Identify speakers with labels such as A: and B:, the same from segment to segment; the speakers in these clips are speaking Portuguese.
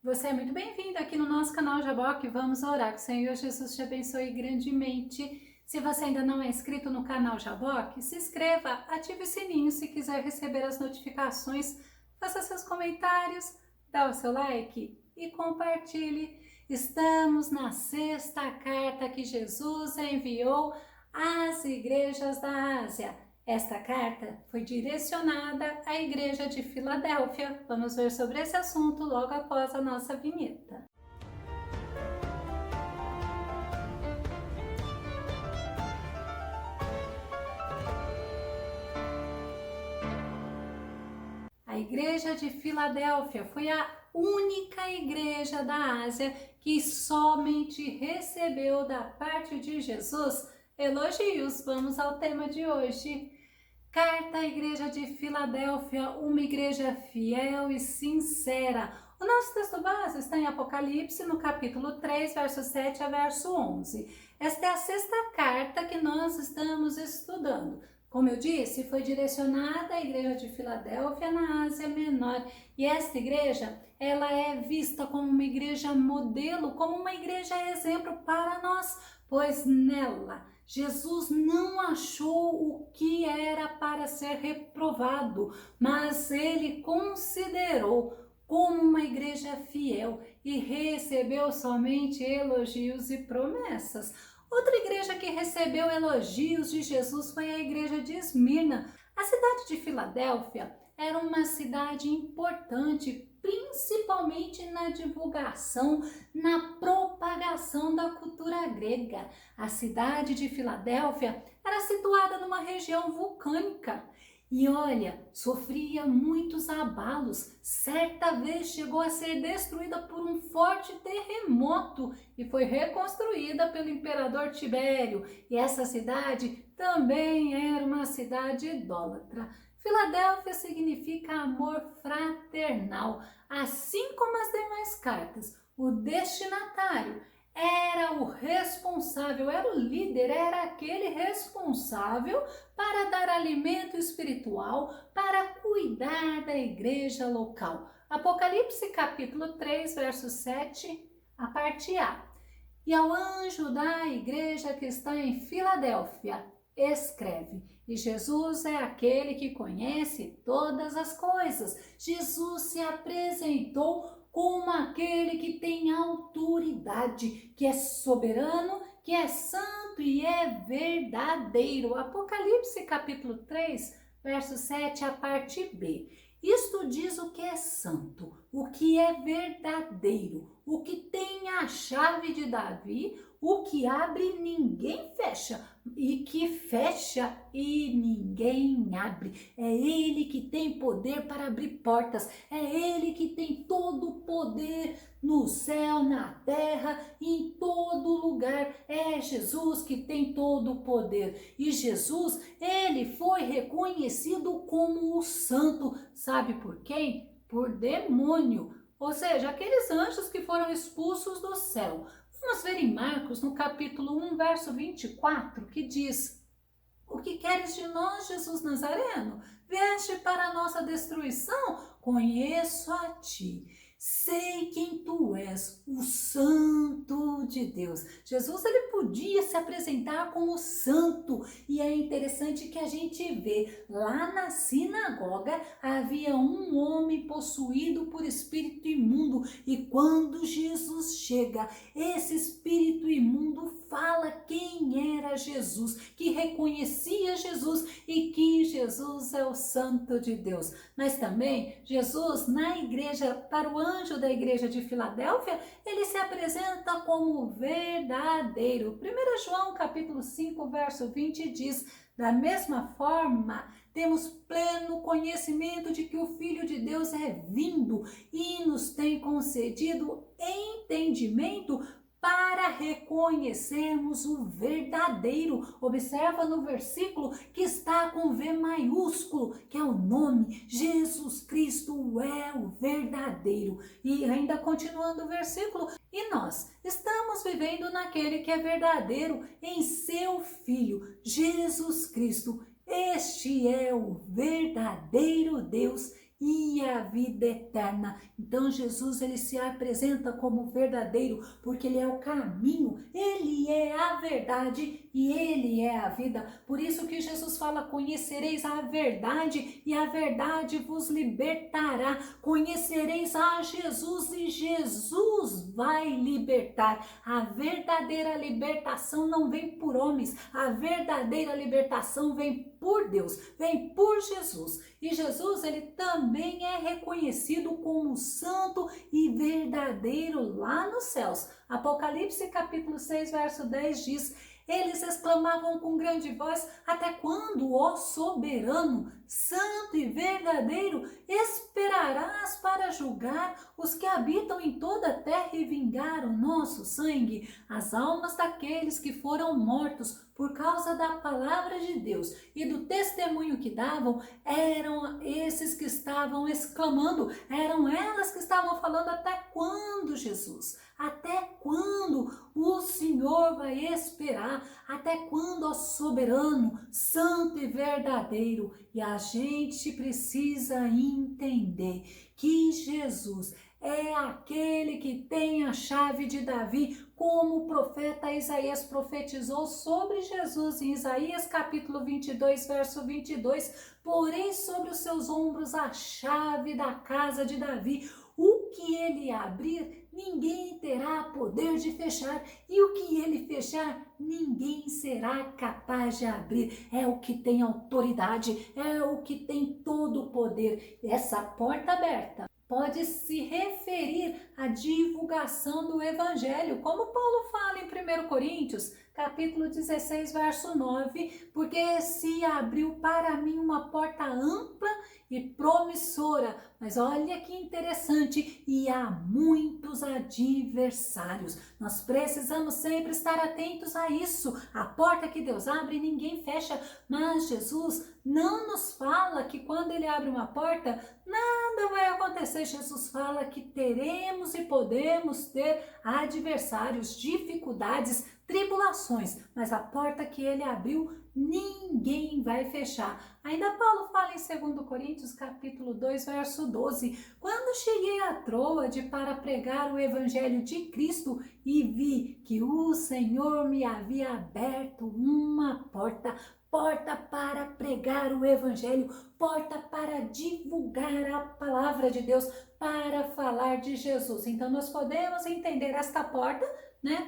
A: Você é muito bem-vindo aqui no nosso canal Jaboque. Vamos orar. Que o Senhor Jesus te abençoe grandemente. Se você ainda não é inscrito no canal Jaboque, se inscreva, ative o sininho se quiser receber as notificações, faça seus comentários, dá o seu like e compartilhe. Estamos na sexta carta que Jesus enviou às igrejas da Ásia. Esta carta foi direcionada à Igreja de Filadélfia. Vamos ver sobre esse assunto logo após a nossa vinheta. A Igreja de Filadélfia foi a única igreja da Ásia que somente recebeu da parte de Jesus elogios. Vamos ao tema de hoje. Carta à Igreja de Filadélfia, uma igreja fiel e sincera. O nosso texto base está em Apocalipse, no capítulo 3, verso 7 a verso 11. Esta é a sexta carta que nós estamos estudando. Como eu disse, foi direcionada à Igreja de Filadélfia, na Ásia Menor. E esta igreja, ela é vista como uma igreja modelo, como uma igreja exemplo para nós, pois nela Jesus não achou o que era para ser reprovado, mas ele considerou como uma igreja fiel e recebeu somente elogios e promessas. Outra igreja que recebeu elogios de Jesus foi a igreja de Esmirna. A cidade de Filadélfia era uma cidade importante, principalmente na divulgação, na propagação da cultura grega. A cidade de Filadélfia era situada numa região vulcânica e olha, sofria muitos abalos. Certa vez chegou a ser destruída por um forte terremoto e foi reconstruída pelo imperador Tibério. E essa cidade também era uma cidade idólatra. Filadélfia significa amor fraternal, assim como as demais cartas. O destinatário era o responsável, era o líder, era aquele responsável para dar alimento espiritual, para cuidar da igreja local. Apocalipse capítulo 3, verso 7, a parte A. E ao anjo da igreja que está em Filadélfia, escreve: e Jesus é aquele que conhece todas as coisas. Jesus se apresentou como aquele que tem autoridade, que é soberano, que é santo e é verdadeiro. Apocalipse capítulo 3, verso 7, a parte B. Isto diz o que é santo, o que é verdadeiro, o que tem a chave de Davi, o que abre ninguém fecha, e que fecha e ninguém abre. É ele que tem poder para abrir portas, é ele que tem todo o poder no céu, na terra, em todo lugar. É Jesus que tem todo o poder. E Jesus, ele foi reconhecido como o santo. Sabe por quem? Por demônio. Ou seja, aqueles anjos que foram expulsos do céu. Vamos ver em Marcos, no capítulo 1, verso 24, que diz: o que queres de nós, Jesus Nazareno? Vieste para a nossa destruição? Conheço a ti. Sei quem tu és, o Santo de Deus. Jesus, ele podia se apresentar como santo. E é interessante que a gente vê, lá na sinagoga havia um homem possuído por espírito imundo. E quando Jesus chega, esse espírito imundo fala quem era Jesus, que reconhecia Jesus e que Jesus é o Santo de Deus. Mas também Jesus, na igreja, para o anjo da igreja de Filadélfia, ele se apresenta como verdadeiro. 1 João capítulo 5, verso 20 diz: da mesma forma, temos pleno conhecimento de que o Filho de Deus é vindo e nos tem concedido entendimento para reconhecermos o verdadeiro. Observa no versículo que está com V maiúsculo, que é o nome. Jesus Cristo é o verdadeiro. E ainda continuando o versículo, e nós estamos vivendo naquele que é verdadeiro, em seu Filho, Jesus Cristo. Este é o verdadeiro Deus e a vida eterna. Então Jesus, ele se apresenta como verdadeiro, porque ele é o caminho, ele é a verdade e ele é a vida. Por isso que Jesus fala: conhecereis a verdade e a verdade vos libertará. Conhecereis a Jesus e Jesus vai libertar. A verdadeira libertação não vem por homens, a verdadeira libertação vem por Deus, vem por Jesus. E Jesus, ele também é reconhecido como santo e verdadeiro lá nos céus. Apocalipse capítulo 6, verso 10 diz: eles exclamavam com grande voz: até quando, ó soberano, santo e verdadeiro, esperarás para julgar os que habitam em toda a terra e vingar o nosso sangue? As almas daqueles que foram mortos por causa da palavra de Deus e do testemunho que davam, eram esses que estavam exclamando, eram elas que estavam falando: até quando, Jesus? Até quando o Senhor vai esperar? Até quando, ó soberano, santo e verdadeiro? E a gente precisa entender que Jesus é aquele que tem a chave de Davi, como o profeta Isaías profetizou sobre Jesus em Isaías capítulo 22, verso 22. Porém, sobre os seus ombros a chave da casa de Davi. O que ele abrir, ninguém terá poder de fechar, e o que ele fechar, ninguém será capaz de abrir. É o que tem autoridade, é o que tem todo o poder. Essa porta aberta pode se referir à divulgação do evangelho, como Paulo fala em 1 Coríntios, capítulo 16, verso 9, porque se abriu para mim uma porta ampla e promissora, mas olha que interessante, e há muitos adversários. Nós precisamos sempre estar atentos a isso. A porta que Deus abre, ninguém fecha, mas Jesus não nos fala que quando ele abre uma porta, nada vai acontecer. Jesus fala que teremos e podemos ter adversários, dificuldades, tribulações, mas a porta que ele abriu, ninguém vai fechar. Ainda Paulo fala em 2 Coríntios capítulo 2, verso 12: quando cheguei a Troade para pregar o evangelho de Cristo e vi que o Senhor me havia aberto uma porta para pregar o evangelho, porta para divulgar a palavra de Deus, para falar de Jesus. Então nós podemos entender esta porta,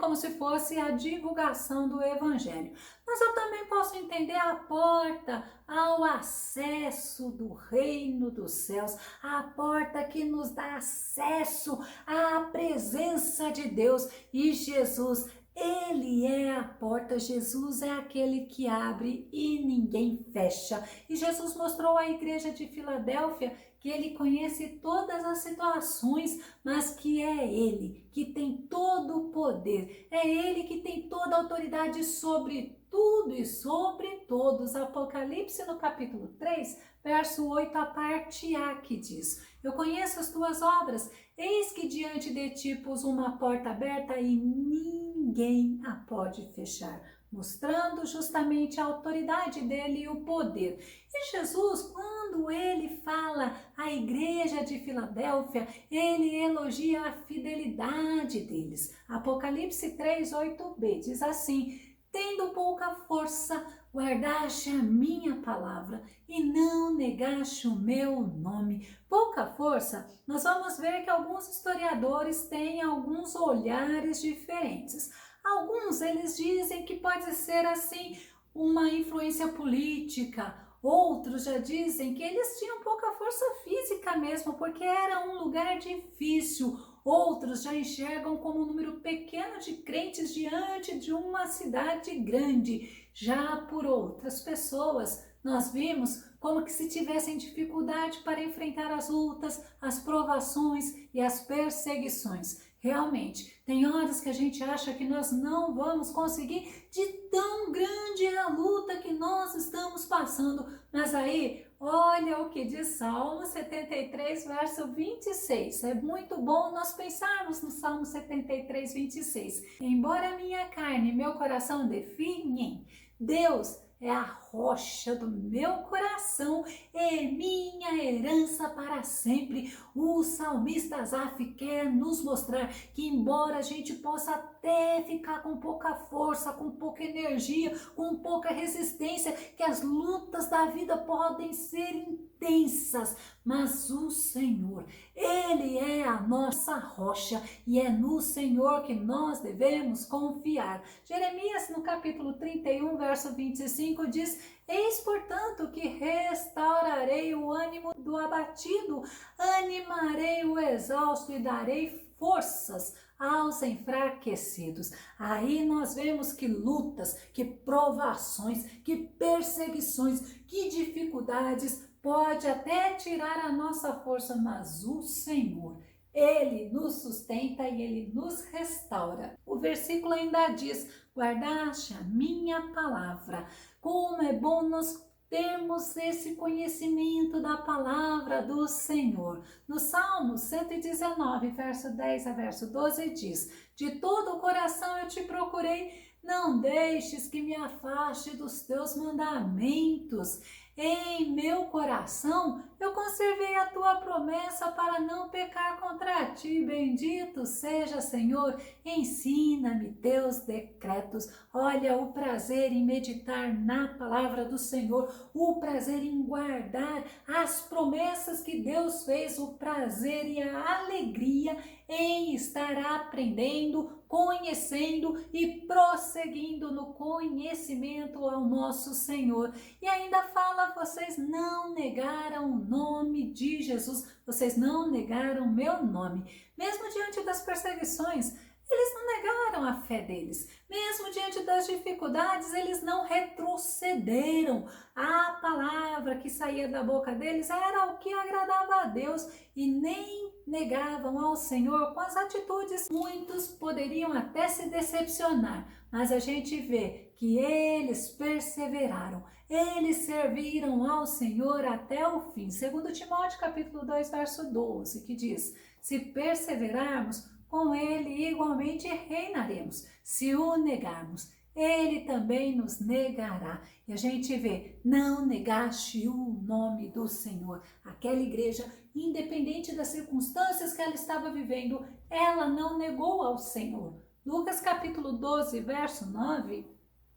A: como se fosse a divulgação do evangelho. Mas eu também posso entender a porta ao acesso do reino dos céus, a porta que nos dá acesso à presença de Deus. E Jesus, ele é a porta, Jesus é aquele que abre e ninguém fecha. E Jesus mostrou à igreja de Filadélfia que ele conhece todas as situações, mas que é ele que tem todo o poder, é ele que tem toda a autoridade sobre tudo e sobre todos. Apocalipse no capítulo 3, verso 8, a parte A, que diz: eu conheço as tuas obras, eis que diante de ti pus uma porta aberta e ninguém a pode fechar, mostrando justamente a autoridade dele e o poder. E Jesus, quando ele fala à igreja de Filadélfia, ele elogia a fidelidade deles. Apocalipse 3, 8b diz assim: tendo pouca força, guardaste a minha palavra e não negaste o meu nome. Pouca força, nós vamos ver que alguns historiadores têm alguns olhares diferentes. Alguns, eles dizem que pode ser assim uma influência política. Outros já dizem que eles tinham pouca força física mesmo, porque era um lugar difícil. Outros já enxergam como um número pequeno de crentes diante de uma cidade grande. Já por outras pessoas, nós vimos como que se tivessem dificuldade para enfrentar as lutas, as provações e as perseguições. Realmente, tem horas que a gente acha que nós não vamos conseguir, de tão grande é a luta que nós estamos passando. Mas aí, olha o que diz Salmo 73, verso 26. É muito bom nós pensarmos no Salmo 73, 26. Embora minha carne e meu coração definhem, Deus é a rocha do meu coração e minha herança para sempre. O salmista Asaf quer nos mostrar que, embora a gente possa até ficar com pouca força, com pouca energia, com pouca resistência, que as lutas da vida podem ser intensas, mas o Senhor, Ele é a nossa rocha e é no Senhor que nós devemos confiar. Jeremias, no capítulo 31, verso 25, diz: eis, portanto, que restaurarei o ânimo do abatido, animarei o exausto e darei forças aos enfraquecidos. Aí nós vemos que lutas, que provações, que perseguições, que dificuldades pode até tirar a nossa força, mas o Senhor, Ele nos sustenta e Ele nos restaura. O versículo ainda diz: guardaste a minha palavra. Como é bom nós termos esse conhecimento da palavra do Senhor. No Salmo 119, verso 10 a verso 12 diz: de todo o coração eu te procurei, não deixes que me afaste dos teus mandamentos. Em meu coração eu conservei a tua promessa para não pecar contra ti. Bendito seja, Senhor, ensina-me teus decretos. Olha, o prazer em meditar na palavra do Senhor, o prazer em guardar as promessas que Deus fez, o prazer e a alegria em estar aprendendo, conhecendo e prosseguindo no conhecimento ao nosso Senhor. E ainda fala: vocês não negaram o nome de Jesus, vocês não negaram meu nome. Mesmo diante das perseguições, eles não negaram a fé deles. Mesmo diante das dificuldades, eles não retrocederam. A palavra que saía da boca deles era o que agradava a Deus e nem negavam ao Senhor com as atitudes. Muitos poderiam até se decepcionar, mas a gente vê que eles perseveraram. Eles serviram ao Senhor até o fim. 2 Timóteo capítulo 2, verso 12, que diz: se perseverarmos, com Ele igualmente reinaremos. Se o negarmos, Ele também nos negará. E a gente vê: não negaste o nome do Senhor. Aquela igreja, independente das circunstâncias que ela estava vivendo, ela não negou ao Senhor. Lucas capítulo 12, verso 9,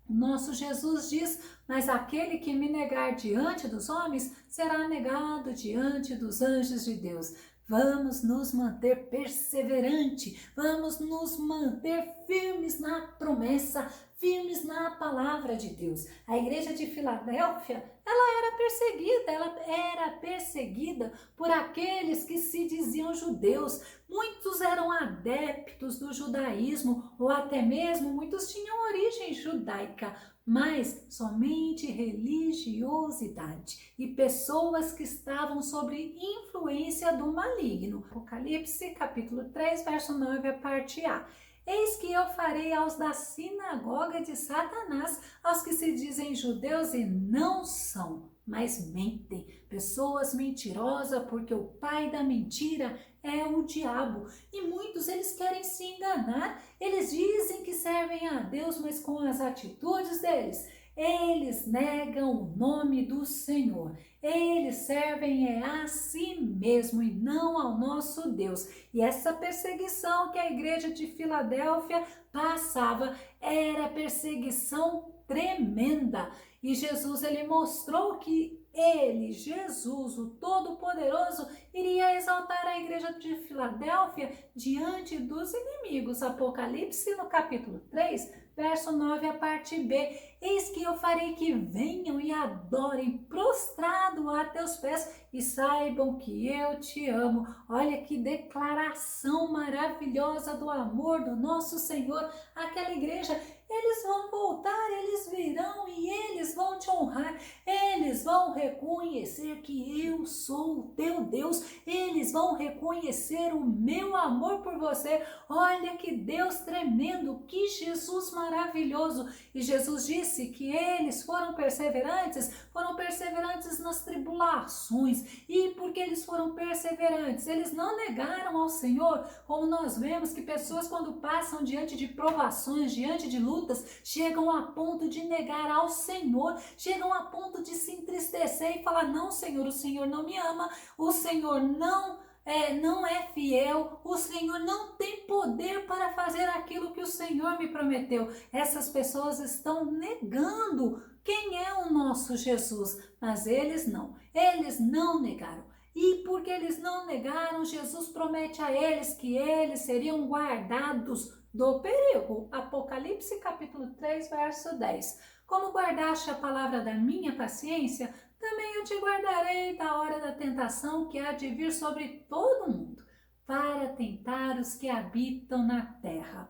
A: nosso Jesus diz: mas aquele que me negar diante dos homens será negado diante dos anjos de Deus. Vamos nos manter perseverante, vamos nos manter firmes na promessa, firmes na palavra de Deus. A igreja de Filadélfia, ela era perseguida por aqueles que se diziam judeus. Muitos eram adeptos do judaísmo, ou até mesmo muitos tinham origem judaica, mas somente religiosidade e pessoas que estavam sob influência do maligno. Apocalipse capítulo 3, verso 9, a parte A. Eis que eu farei aos da sinagoga de Satanás, aos que se dizem judeus e não são, mas mentem. Pessoas mentirosas, porque o pai da mentira é o diabo. E muitos, eles querem se enganar. Eles dizem que servem a Deus, mas com as atitudes deles, eles negam o nome do Senhor. Eles servem a si mesmo e não ao nosso Deus. E essa perseguição que a igreja de Filadélfia passava era perseguição tremenda. E Jesus, ele mostrou que ele, Jesus, o Todo-Poderoso, iria exaltar a igreja de Filadélfia diante dos inimigos. Apocalipse, no capítulo 3, verso 9, a parte B. Eis que eu farei que venham e adorem prostrado a teus pés e saibam que eu te amo. Olha que declaração maravilhosa do amor do nosso Senhor. Aquela igreja, eles vão voltar, eles virão e eles vão te honrar. Eles vão reconhecer que eu sou o teu Deus. Eles vão reconhecer o meu amor por você. Olha que Deus tremendo, que Jesus maravilhoso. E Jesus disse que eles foram perseverantes nas tribulações. E porque eles foram perseverantes, eles não negaram ao Senhor, como nós vemos que pessoas, quando passam diante de provações, diante de lutas, lutas, chegam a ponto de negar ao Senhor, chegam a ponto de se entristecer e falar: não, Senhor, o Senhor não me ama, o Senhor não é fiel, o Senhor não tem poder para fazer aquilo que o Senhor me prometeu. Essas pessoas estão negando quem é o nosso Jesus, mas eles não negaram. E porque eles não negaram, Jesus promete a eles que eles seriam guardados do perigo. Apocalipse capítulo 3, verso 10. Como guardaste a palavra da minha paciência, também eu te guardarei da hora da tentação que há de vir sobre todo mundo, para tentar os que habitam na terra.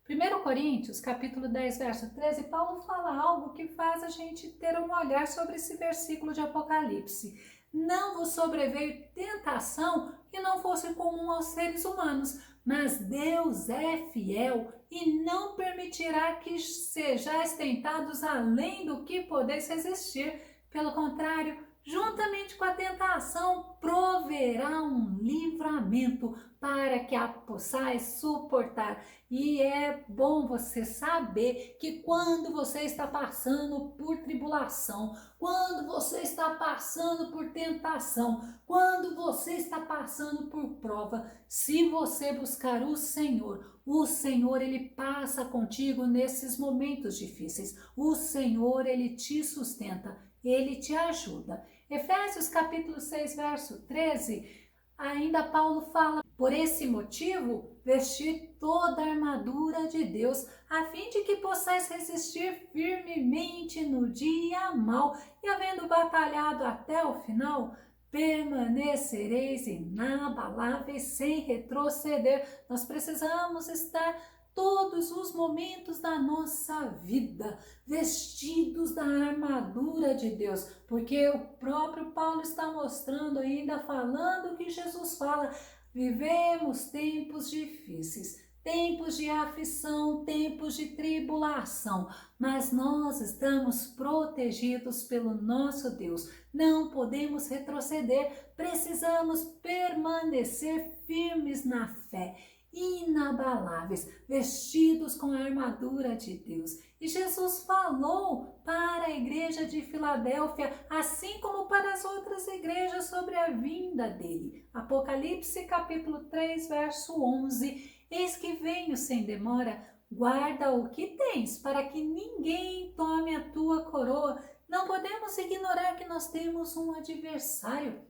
A: 1 Coríntios, capítulo 10, verso 13, Paulo fala algo que faz a gente ter um olhar sobre esse versículo de Apocalipse. Não vos sobreveio tentação que não fosse comum aos seres humanos, mas Deus é fiel e não permitirá que sejais tentados além do que podeis resistir. Pelo contrário, juntamente com a tentação, proverá um livramento para que a possais suportar. E é bom você saber que quando você está passando por tribulação, quando você está passando por tentação, quando você está passando por prova, se você buscar o Senhor ele passa contigo nesses momentos difíceis. O Senhor, ele te sustenta, ele te ajuda. Efésios capítulo 6, verso 13, ainda Paulo fala: por esse motivo, vestir toda a armadura de Deus, a fim de que possais resistir firmemente no dia mau, e havendo batalhado até o final, permanecereis inabaláveis sem retroceder. Nós precisamos estar todos os momentos da nossa vida vestidos da armadura de Deus, porque o próprio Paulo está mostrando ainda, falando que Jesus fala: vivemos tempos difíceis, tempos de aflição, tempos de tribulação, mas nós estamos protegidos pelo nosso Deus, não podemos retroceder, precisamos permanecer firmes na fé, inabaláveis, vestidos com a armadura de Deus. E Jesus falou para a igreja de Filadélfia, assim como para as outras igrejas, sobre a vinda dele. Apocalipse capítulo 3, verso 11. Eis que venho sem demora, guarda o que tens, para que ninguém tome a tua coroa. Não podemos ignorar que nós temos um adversário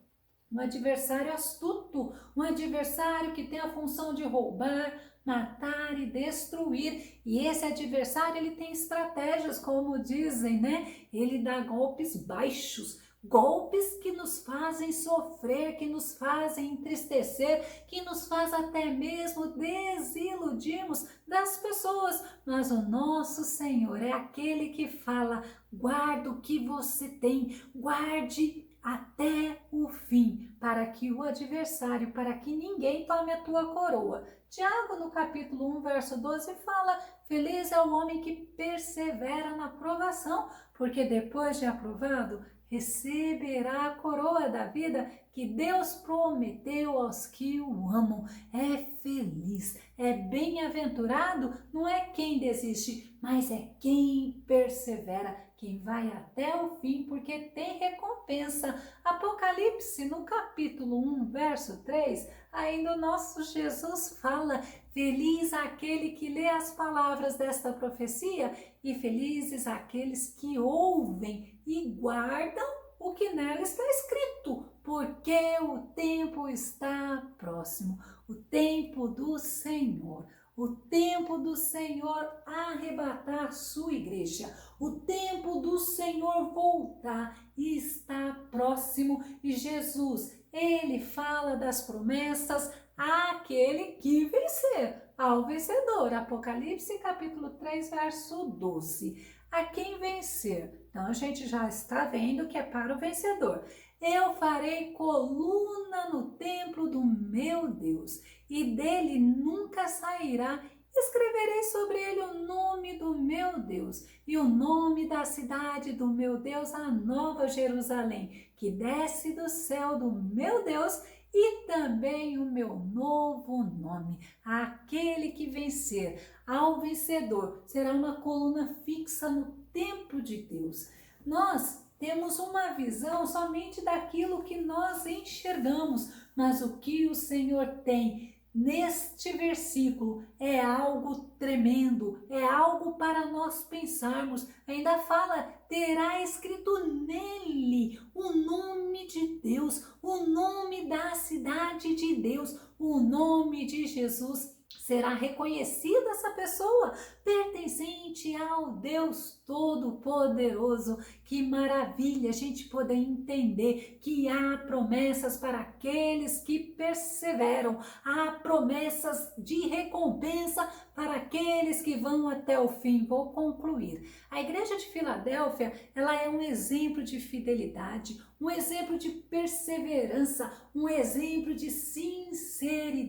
A: astuto, um adversário que tem a função de roubar, matar e destruir. E esse adversário, ele tem estratégias, como dizem, né? Ele dá golpes baixos, golpes que nos fazem sofrer, que nos fazem entristecer, que nos faz até mesmo desiludirmos das pessoas. Mas o nosso Senhor é aquele que fala: guarda o que você tem, guarde até o fim, para que o adversário, para que ninguém tome a tua coroa. Tiago, no capítulo 1, verso 12, fala: feliz é o homem que persevera na provação, porque depois de aprovado, receberá a coroa da vida que Deus prometeu aos que o amam. É feliz, é bem-aventurado, não é quem desiste, mas é quem persevera, quem vai até o fim, porque tem recompensa. Apocalipse, no capítulo 1, verso 3, ainda o nosso Jesus fala: feliz aquele que lê as palavras desta profecia, e felizes aqueles que ouvem e guardam o que nela está escrito, porque o tempo está próximo, o tempo do Senhor. O tempo do Senhor arrebatar sua igreja, o tempo do Senhor voltar está próximo. E Jesus, ele fala das promessas àquele que vencer, ao vencedor. Apocalipse capítulo 3, verso 12. A quem vencer? Então a gente já está vendo que é para o vencedor. Eu farei coluna no templo do meu Deus, e dele nunca sairá. Escreverei sobre ele o nome do meu Deus e o nome da cidade do meu Deus, a nova Jerusalém, que desce do céu do meu Deus, e também o meu novo nome. Aquele que vencer, ao vencedor, será uma coluna fixa no templo de Deus. Nós temos uma visão somente daquilo que nós enxergamos, mas o que o Senhor tem neste versículo é algo tremendo, é algo para nós pensarmos. Ainda fala, terá escrito nele o nome de Deus, o nome da cidade de Deus, o nome de Jesus. Será reconhecida essa pessoa, pertencente ao Deus Todo-Poderoso. Que maravilha a gente poder entender que há promessas para aqueles que perseveram, há promessas de recompensa para aqueles que vão até o fim. Vou concluir. A igreja de Filadélfia, ela é um exemplo de fidelidade, um exemplo de perseverança, um exemplo de sinceridade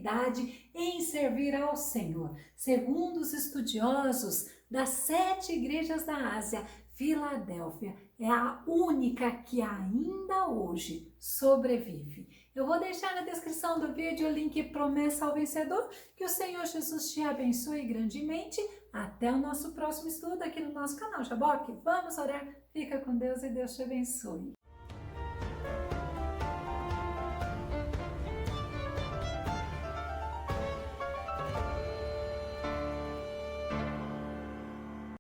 A: em servir ao Senhor. Segundo os estudiosos das 7 igrejas da Ásia, Filadélfia é a única que ainda hoje sobrevive. Eu vou deixar na descrição do vídeo o link Promessa ao Vencedor. Que o Senhor Jesus te abençoe grandemente. Até o nosso próximo estudo aqui no nosso canal Jaboque. Vamos orar. Fica com Deus e Deus te abençoe.